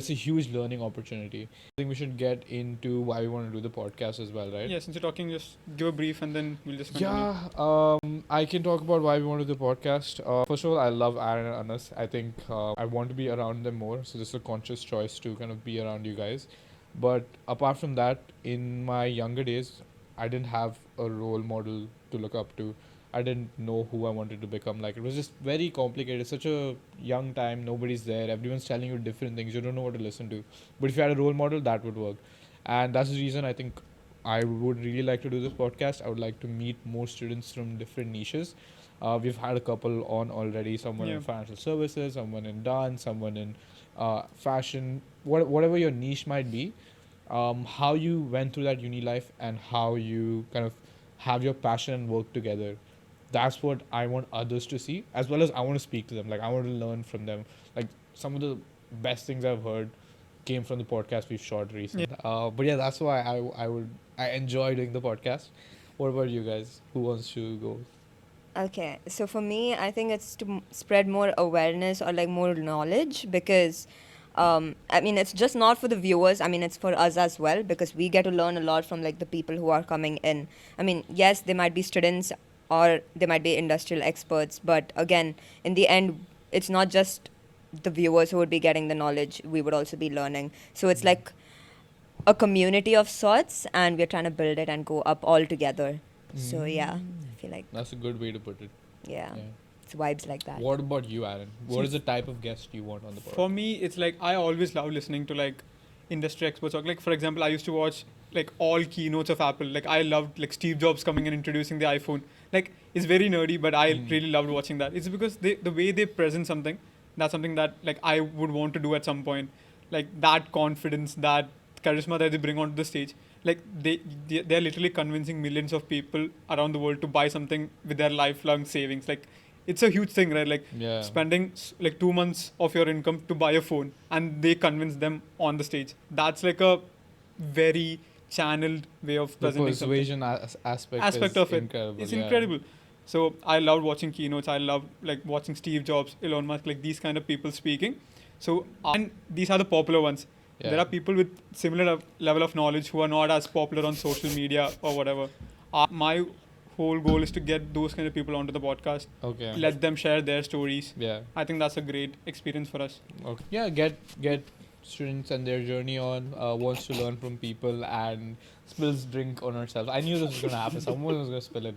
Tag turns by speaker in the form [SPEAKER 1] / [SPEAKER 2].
[SPEAKER 1] It's a huge learning opportunity. I think we should get into why we want to do the podcast as well, right?
[SPEAKER 2] Yeah, since you're talking, just give a brief and then we'll just continue.
[SPEAKER 1] Yeah, I can talk about why we want to do the podcast. First of all, I love Aaron and Anas. I think I want to be around them more, so this is a conscious choice to kind of be around you guys. But apart from that, in my younger days, I didn't have a role model to look up to. I didn't know who I wanted to become. Like, it was just very complicated. Such a young time, nobody's there. Everyone's telling you different things. You don't know what to listen to. But if you had a role model, that would work. And that's the reason I think I would really like to do this podcast. I would like to meet more students from different niches. We've had a couple on already. Someone in financial services, someone in dance, someone in fashion. Whatever your niche might be, how you went through that uni life and how you kind of have your passion and work together. That's what I want others to see, as well as I want to speak to them. Like, I want to learn from them. Like, some of the best things I've heard came from the podcast we've shot recently. But yeah, that's why I enjoy doing the podcast. What about you guys? Who wants to go?
[SPEAKER 3] Okay, so for me, I think it's to spread more awareness or like more knowledge because, I mean, it's just not for the viewers. I mean, it's for us as well because we get to learn a lot from like the people who are coming in. I mean, yes, they might be students or they might be industrial experts, but again, in the end, it's not just the viewers who would be getting the knowledge. We would also be learning. So it's like a community of sorts, and we're trying to build it and go up all together. So yeah, I feel like
[SPEAKER 1] That's a good way to put it.
[SPEAKER 3] yeah. It's vibes like that.
[SPEAKER 1] What about you, Aaron? What is the type of guest you want on the podcast?
[SPEAKER 2] For me, it's like I always love listening to like industry experts. Like for example, I used to watch like all keynotes of Apple. Like I loved like Steve Jobs coming and introducing the iPhone. Like it's very nerdy, but I really loved watching that. It's because the way they present something, that's something that like I would want to do at some point. Like that confidence, that charisma that they bring onto the stage. Like they're literally convincing millions of people around the world to buy something with their lifelong savings. Like it's a huge thing, right? Like spending like 2 months of your income to buy a phone, and they convince them on the stage. That's like a very channeled way of
[SPEAKER 1] The
[SPEAKER 2] presenting
[SPEAKER 1] persuasion
[SPEAKER 2] aspect of it.
[SPEAKER 1] incredible.
[SPEAKER 2] It's incredible. So I loved watching keynotes. I love like watching Steve Jobs, Elon Musk, like these kind of people speaking. So and these are the popular ones.
[SPEAKER 1] Yeah.
[SPEAKER 2] There are people with similar level of knowledge who are not as popular on social media or whatever. My whole goal is to get those kind of people onto the podcast.
[SPEAKER 1] Okay.
[SPEAKER 2] Let them share their stories.
[SPEAKER 1] Yeah.
[SPEAKER 2] I think that's a great experience for us.
[SPEAKER 1] Okay. Yeah. Get students and their journey on. Wants to learn from people and spills drink on herself. I knew this was gonna happen. Someone was gonna spill it.